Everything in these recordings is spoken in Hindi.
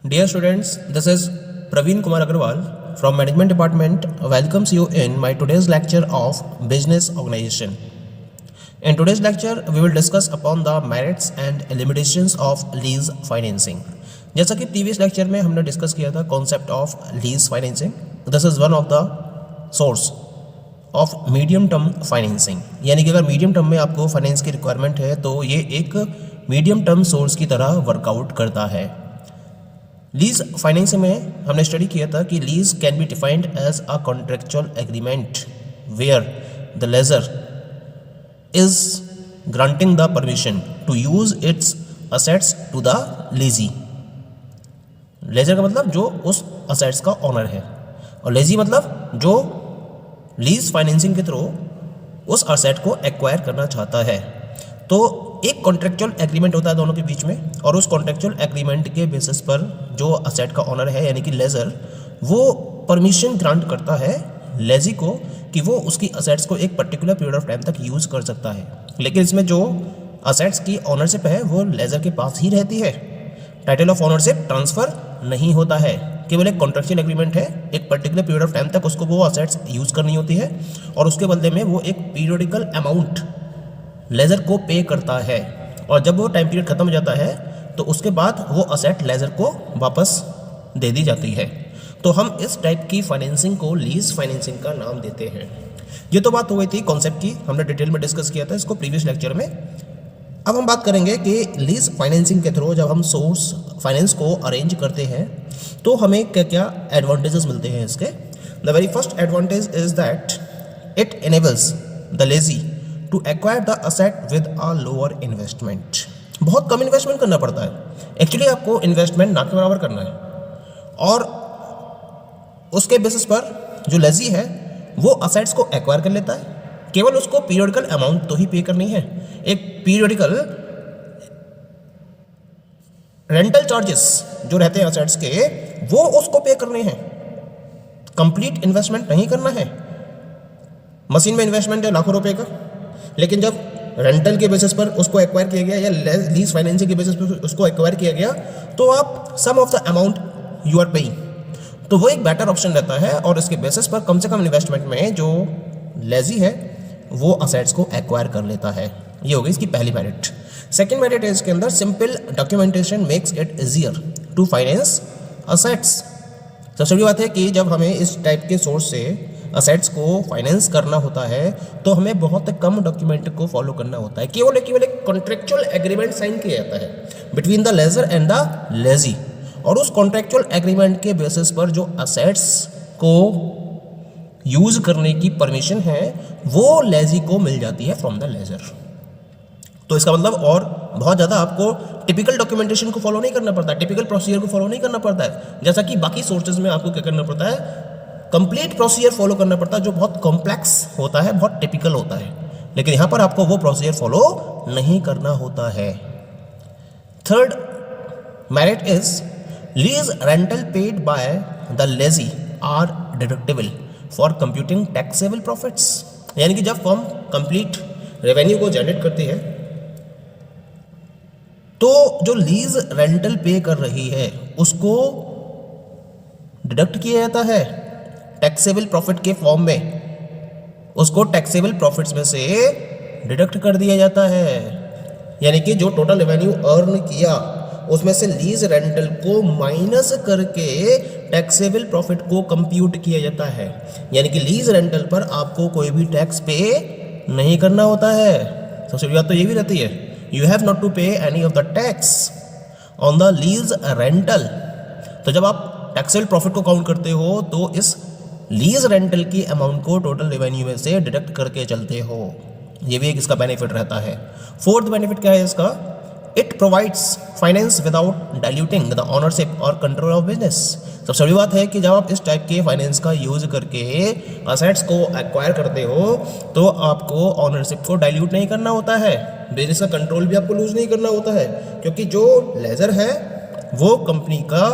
Dear students, this is Praveen Kumar Agarwal from Management Department welcomes you in my today's lecture of Business Organization. In today's lecture, we will discuss upon the merits and limitations of lease financing. जैसा कि प्रीवियस लेक्चर में हमने डिस्कस किया था concept of lease financing, this is one of the source of medium term financing, यानी कि अगर मीडियम टर्म में आपको फाइनेंस की रिक्वायरमेंट है तो ये एक मीडियम टर्म सोर्स की तरह वर्कआउट करता है. लीज फाइनेंसिंग में हमने स्टडी किया था कि lease can be defined as a contractual agreement where the lessor is granting the permission to use its assets to the lessee. Lessor का मतलब जो उस असेट्स का ऑनर है, और लेजी मतलब जो लीज फाइनेंसिंग के थ्रू उस असेट को एक्वायर करना चाहता है. तो एक कॉन्ट्रेक्चुअल एग्रीमेंट होता है दोनों के बीच में, और उस कॉन्ट्रेक्चुअल एग्रीमेंट के बेसिस पर जो असेट का ऑनर है यानी कि लेजर, वो परमिशन ग्रांट करता है लेजी को कि वो उसकी असेट्स को एक पर्टिकुलर पीरियड ऑफ टाइम तक यूज़ कर सकता है. लेकिन इसमें जो असेट्स की ऑनरशिप है वो लेजर के पास ही रहती है. टाइटल ऑफ ऑनरशिप ट्रांसफ़र नहीं होता है, केवल एक कॉन्ट्रेक्चुअल एग्रीमेंट है. एक पर्टिकुलर पीरियड ऑफ टाइम तक उसको वो असेट्स यूज़ करनी होती है, और उसके बदले में वो एक पीरियडिकल अमाउंट लेजर को पे करता है. और जब वो टाइम पीरियड ख़त्म हो जाता है तो उसके बाद वो असेट लेजर को वापस दे दी जाती है. तो हम इस टाइप की फाइनेंसिंग को लीज फाइनेंसिंग का नाम देते हैं. ये तो बात हो गई थी कॉन्सेप्ट की, हमने डिटेल में डिस्कस किया था इसको प्रीवियस लेक्चर में. अब हम बात करेंगे कि लीज फाइनेंसिंग के थ्रू जब हम सोर्स फाइनेंस को अरेंज करते हैं तो हमें क्या क्या एडवांटेजेस मिलते हैं इसके. The very first advantage is that it enables the lessee to acquire the asset with a lower investment. बहुत कम इन्वेस्टमेंट करना पड़ता है. एक्चुअली आपको इन्वेस्टमेंट ना के बराबर करना है, और उसके बेसिस पर जो लेजी है वो असेट्स को एक्वायर कर लेता है. केवल उसको पीरियडिकल अमाउंट तो ही पे करनी है. एक पीरियडिकल रेंटल चार्जेस जो रहते हैं असेट्स के, वो उसको पे करने हैं. कंप्लीट इन्वेस्टमेंट नहीं करना है. मशीन में इन्वेस्टमेंट है लाखों रुपए का, लेकिन जब रेंटल के बेसिस पर उसको एक्वायर किया गया या लीज फाइनेंसिंग के बेसिस पर उसको एक्वायर किया गया तो आप sum of the amount you are paying, तो वो एक बेटर ऑप्शन रहता है. और इसके बेसिस पर कम से कम इन्वेस्टमेंट में जो लेजी है वो असेट्स को एक्वायर कर लेता है. ये हो गई इसकी पहली मेरिट. सेकेंड मेरिट है इसके अंदर simple documentation makes it easier to finance assets. सबसे बड़ी बात है कि जब हमें इस टाइप के सोर्स से असेट्स को फाइनेंस करना होता है तो हमें बहुत कम डॉक्यूमेंट को फॉलो करना होता है. केवल एक कॉन्ट्रेक्चुअल एग्रीमेंट साइन किया जाता है between the lessor and the lessee, और उस कॉन्ट्रेक्चुअल एग्रीमेंट के बेसिस पर जो असेट्स को यूज करने की परमिशन है वो लेजी को मिल जाती है फ्रॉम द लेजर. तो इसका मतलब और बहुत ज़्यादा आपको टिपिकल डॉक्यूमेंटेशन को फॉलो नहीं करना पड़ता है, टिपिकल प्रोसीजर को फॉलो नहीं करना पड़ता है. जैसा कि बाकी सोर्सेज में आपको क्या करना पड़ता है, कंप्लीट प्रोसीजर फॉलो करना पड़ता है जो बहुत कॉम्प्लेक्स होता है, बहुत टिपिकल होता है. लेकिन यहाँ पर आपको वो प्रोसीजर फॉलो नहीं करना होता है. Third merit is lease rental paid by the lessee are deductible for computing taxable profits. यानी कि जब फर्म कंप्लीट रेवेन्यू को जनरेट करती है तो जो लीज रेंटल पे कर रही है उसको डिडक्ट किया जाता है टैक्सेबल प्रॉफिट के फॉर्म में. उसको टैक्सेबल प्रॉफिट्स में से डिडक्ट कर दिया जाता है. यानी कि जो टोटल रेवेन्यू अर्न किया उसमें से लीज रेंटल को माइनस करके टैक्सेबल प्रॉफिट को कंप्यूट किया जाता है. यानी कि लीज रेंटल पर आपको कोई भी टैक्स पे नहीं करना होता है. सबसे बड़ी बात तो ये भी रहती है, यू हैव नॉट टू पे any of the tax on the lease rental. तो जब आप टैक्सेबल प्रॉफिट को काउंट करते हो तो इस लीज रेंटल की अमाउंट को टोटल रेवेन्यू में से डिडक्ट करके चलते हो. ये भी एक इसका बेनिफिट रहता है. फोर्थ बेनिफिट क्या है इसका, it provides finance without diluting the ownership और कंट्रोल ऑफ बिजनेस. सबसे बड़ी बात है कि जब आप इस टाइप के फाइनेंस का यूज करके असेट्स को एक्वायर करते हो तो आपको ऑनरशिप को डाइल्यूट नहीं करना होता है, बिजनेस का कंट्रोल भी आपको लूज नहीं करना होता है. क्योंकि जो लेजर है वो कंपनी का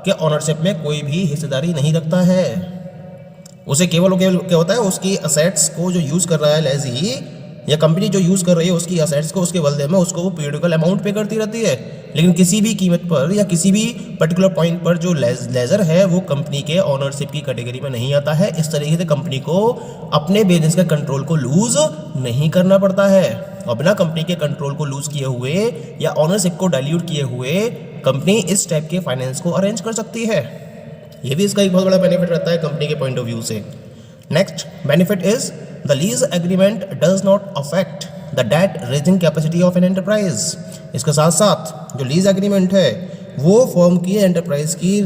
के ऑनरशिप में कोई भी हिस्सेदारी नहीं रखता है. उसे केवल क्या होता है, उसकी असेट्स को जो यूज़ कर रहा है लेजी या कंपनी जो यूज़ कर रही है उसकी असेट्स को, उसके बदले में उसको वो पीरियडिकल अमाउंट पे करती रहती है. लेकिन किसी भी कीमत पर या किसी भी पर्टिकुलर पॉइंट पर जो लेजर है वो कंपनी के ओनरशिप की कैटेगरी में नहीं आता है। इस तरीके से कंपनी को अपने बिजनेस के कंट्रोल को लूज नहीं करना पड़ता है, और बिना कंपनी के कंट्रोल को लूज किए हुए या ओनरशिप को डाइल्यूट किए हुए कंपनी इस टाइप के फाइनेंस को अरेंज कर सकती है। ये भी इसका एक बहुत बड़ा बेनिफिट रहता है कंपनी के पॉइंट ऑफ व्यू से। Next benefit is the lease agreement does not affect the debt raising capacity of an enterprise. इसके साथ साथ जो लीज एग्रीमेंट है वो फर्म की एंटरप्राइज की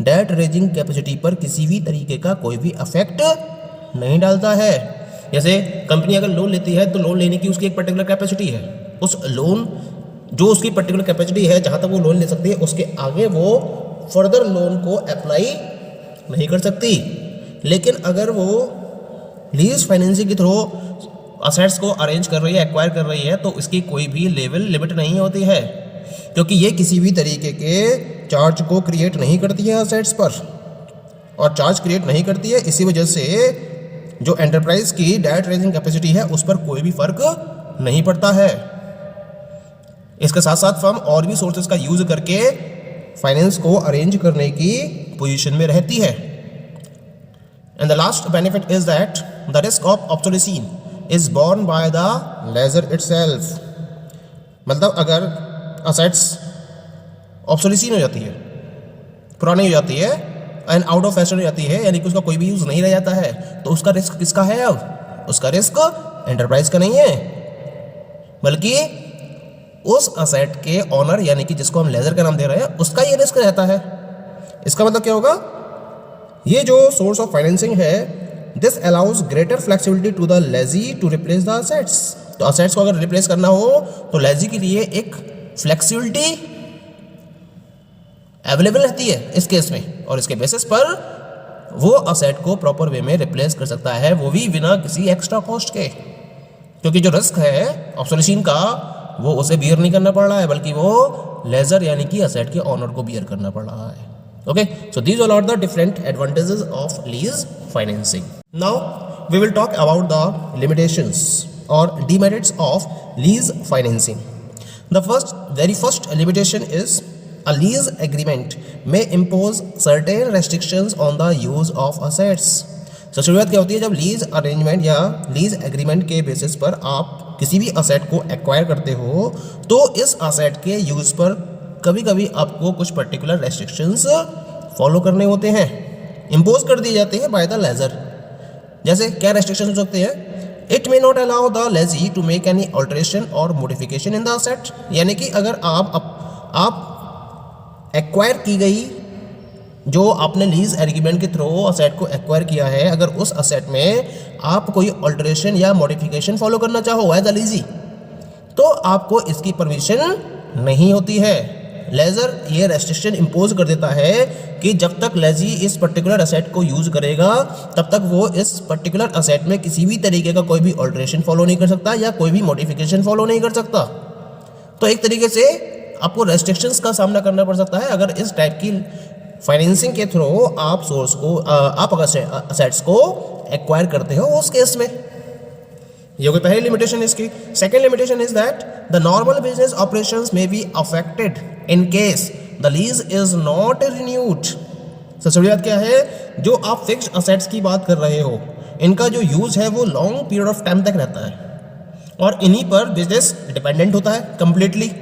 डेट रेजिंग कैपेसिटी पर किसी भी तरीके का कोई भी अफेक्ट नहीं डालता है। जैसे कंपनी अगर लोन लेती है तो लोन लेने की उसकी एक पर्टिकुलर कैपेसिटी है, उस लोन जो उसकी पर्टिकुलर कैपेसिटी है जहाँ तक वो लोन ले सकती है उसके आगे वो फर्दर लोन को अप्लाई नहीं कर सकती। लेकिन अगर वो लीज फाइनेंसिंग के थ्रू असेट्स को अरेंज कर रही है, एक्वायर कर रही है, तो इसकी कोई भी लेवल लिमिट नहीं होती है, क्योंकि ये किसी भी तरीके के चार्ज को क्रिएट नहीं करती है असेट्स पर, और चार्ज क्रिएट नहीं करती है। इसी वजह से जो एंटरप्राइज की डेट रेजिंग कैपेसिटी है उस पर कोई भी फर्क नहीं पड़ता है। इसके साथ साथ फर्म और भी सोर्सेज का यूज करके फाइनेंस को अरेंज करने की पोजीशन में रहती है। And the last benefit is that the risk of obsolescence is borne by the lessor itself. मतलब अगर असेट्स ऑब्सोलेशन हो जाती है, पुरानी हो जाती है एंड आउट ऑफ फैशन हो जाती है, यानी कि उसका कोई भी यूज नहीं रह जाता है, तो उसका रिस्क किसका है? अब उसका रिस्क एंटरप्राइज का नहीं है, बल्कि उस असेट के ऑनर यानी कि जिसको हम लेजर का नाम दे रहे हैं उसका ये रिस्क रहता है। इसका मतलब क्या होगा? ये जो सोर्स ऑफ फाइनेंसिंग है this allows greater flexibility to the lessee to replace the assets. तो असेट्स को अगर रिप्लेस करना हो तो लेजी के लिए एक फ्लेक्सिबिलिटी अवेलेबल रहती है इस केस में, और इसके बेसिस पर वो असेट को प्रॉपर वे में रिप्लेस कर सकता है, वो भी बिना किसी एक्स्ट्रा कॉस्ट के, क्योंकि जो रिस्क है ऑब्सोलेशन का वो उसे बियर नहीं करना पड़ रहा है, बल्कि वो लेजर यानी कि असेट के ऑनर को बियर करना पड़ रहा है। Okay, so these all are the different advantages of lease financing. Now we will talk about the limitations और demerits of lease financing. The very first limitation is a lease agreement may impose certain restrictions on the use of assets। तो शुरुआत क्या होती है? जब लीज अरेंजमेंट या लीज एग्रीमेंट के बेसिस पर आप किसी भी असेट को एक्वायर करते हो तो इस असेट के यूज पर कभी कभी आपको कुछ पर्टिकुलर रेस्ट्रिक्शंस फॉलो करने होते हैं, इम्पोज कर दिए जाते हैं बाय द लेजर। जैसे क्या रेस्ट्रिक्शन हो सकते हैं? It may not allow the lessee to make any alteration और मोडिफिकेशन इन द असेट। यानी कि अगर आप एक्वायर की गई जो आपने लीज एग्रीमेंट के थ्रू असेट को एक्वायर किया है, अगर उस असेट में आप कोई ऑल्टरेशन या मॉडिफिकेशन फॉलो करना चाहो एज अ लीजी, तो आपको इसकी परमिशन नहीं होती है। लेजर ये रेस्ट्रिक्शन इम्पोज कर देता है कि जब तक लेजी इस पर्टिकुलर असेट को यूज करेगा तब तक वो इस पर्टिकुलर असेट में किसी भी तरीके का कोई भी ऑल्टरेशन फॉलो नहीं कर सकता या कोई भी मॉडिफिकेशन फॉलो नहीं कर सकता। तो एक तरीके से आपको रेस्ट्रिक्शंस का सामना करना पड़ सकता है अगर इस टाइप की फाइनेंसिंग के थ्रू आप सोर्स को आप अगर असेट्स को एक्वायर करते हो उस केस में। ये कोई पहली लिमिटेशन इसकी। Second limitation is that the normal business operations may be affected in case the lease is not renewed. सबसे बड़ी बात क्या है? जो आप फिक्स्ड असेट्स की बात कर रहे हो इनका जो यूज है वो लॉन्ग पीरियड ऑफ टाइम तक रहता है और इन्हीं पर बिजनेस डिपेंडेंट होता है कंप्लीटली।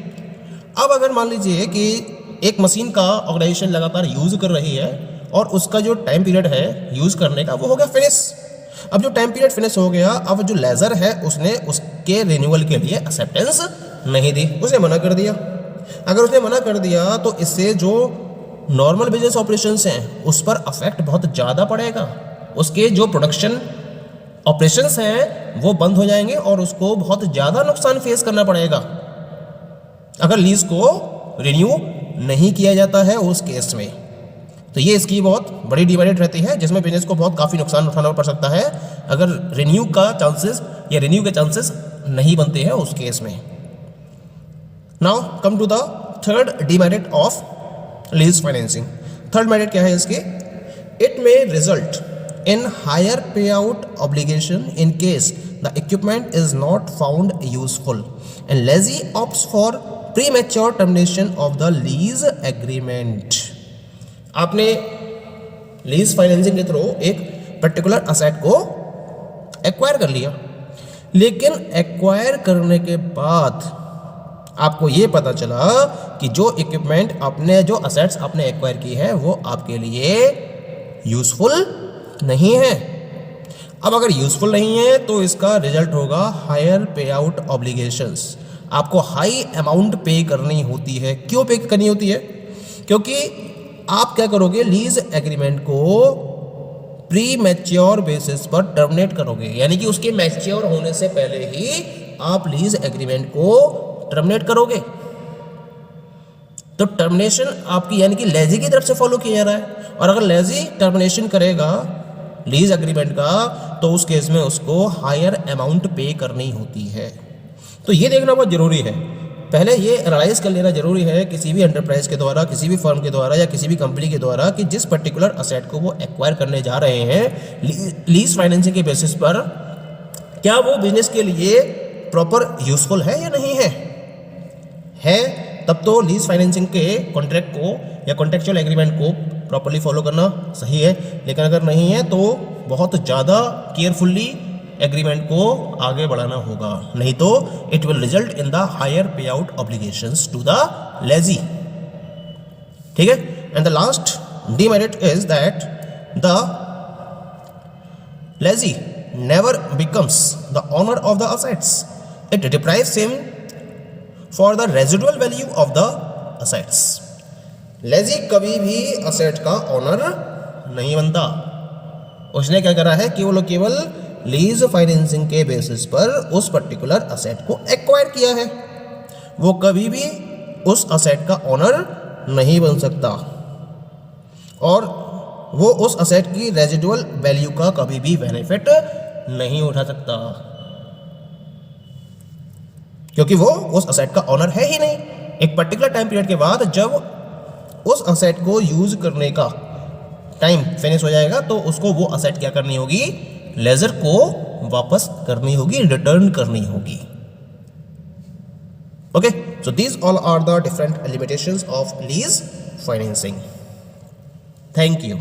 अब अगर मान लीजिए कि एक मशीन का ऑर्गेनाइजेशन लगातार यूज़ कर रही है और उसका जो टाइम पीरियड है यूज़ करने का वो हो गया फिनिश। अब जो टाइम पीरियड फिनिश हो गया, अब जो लेजर है उसने उसके रिन्यूअल के लिए एक्सेप्टेंस नहीं दी, उसने मना कर दिया। अगर उसने मना कर दिया तो इससे जो नॉर्मल बिजनेस ऑपरेशंस हैं उस पर अफेक्ट बहुत ज़्यादा पड़ेगा। उसके जो प्रोडक्शन ऑपरेशंस हैं वो बंद हो जाएंगे और उसको बहुत ज़्यादा नुकसान फेस करना पड़ेगा अगर लीज को रिन्यू नहीं किया जाता है उस केस में। तो ये इसकी बहुत बड़ी डिमेरिट रहती है जिसमें बिजनेस को बहुत काफ़ी नुकसान उठाना पड़ सकता है अगर रिन्यू का चांसेस या रिन्यू के चांसेस नहीं बनते हैं उस केस में। Now come to the third demerit of lease financing. Third merit क्या है इसकी? It may result in higher pay out obligation in case the equipment is not found useful and lessee opts for premature termination of the lease agreement. आपने लीज फाइनेंसिंग के थ्रू एक पर्टिकुलर असेट को एक्वायर कर लिया, लेकिन एक्वायर करने के बाद आपको ये पता चला कि जो इक्विपमेंट आपने, जो असेट्स आपने एक्वायर की है वो आपके लिए यूजफुल नहीं है। अब अगर यूजफुल नहीं है तो इसका रिजल्ट होगा हायर पे आउट ऑब्लिगेशंस। आपको हाई अमाउंट पे करनी होती है। क्यों पे करनी होती है? क्योंकि आप क्या करोगे, लीज एग्रीमेंट को प्री मैच्योर बेसिस पर टर्मिनेट करोगे, यानी कि उसके मैच्योर होने से पहले ही आप लीज एग्रीमेंट को टर्मिनेट करोगे। तो टर्मिनेशन आपकी यानी कि लेजी की तरफ से फॉलो किया जा रहा है, और अगर लेजी टर्मिनेशन करेगा लीज एग्रीमेंट का तो उस केस में उसको हायर अमाउंट पे करनी होती है। तो ये देखना बहुत ज़रूरी है। पहले ये एनालाइज कर लेना जरूरी है किसी भी एंटरप्राइज के द्वारा, किसी भी फर्म के द्वारा या किसी भी कंपनी के द्वारा कि जिस पर्टिकुलर असेट को वो एक्वायर करने जा रहे हैं लीज फाइनेंसिंग के बेसिस पर, क्या वो बिजनेस के लिए प्रॉपर यूजफुल है या नहीं है तब तो लीज फाइनेंसिंग के कॉन्ट्रैक्ट को या कॉन्ट्रेक्चुअल एग्रीमेंट को प्रॉपर्ली फॉलो करना सही है। लेकिन अगर नहीं है तो बहुत ज़्यादा केयरफुल्ली एग्रीमेंट को आगे बढ़ाना होगा, नहीं तो it will result in the higher pay out obligations to the lessee. ठीक है। And the last demerit is that the lessee never becomes the owner of the assets, it deprives him for the residual value of the assets. Lessee कभी भी असेट का ओनर नहीं बनता। उसने क्या करा है, केवल लीज फाइनेंसिंग के बेसिस पर उस पर्टिकुलर असेट को एक्वायर किया है। वो कभी भी उस असेट का ओनर नहीं बन सकता और वो उस असेट की रेजिडुअल वैल्यू का कभी भी बेनिफिट नहीं उठा सकता, क्योंकि वो उस असेट का ओनर है ही नहीं। एक पर्टिकुलर टाइम पीरियड के बाद जब उस असेट को यूज करने का टाइम फिनिश हो जाएगा तो उसको वो असेट क्या करनी होगी, लेजर को वापस करनी होगी, रिटर्न करनी होगी। Okay, so these all are the different limitations of lease financing. Thank you.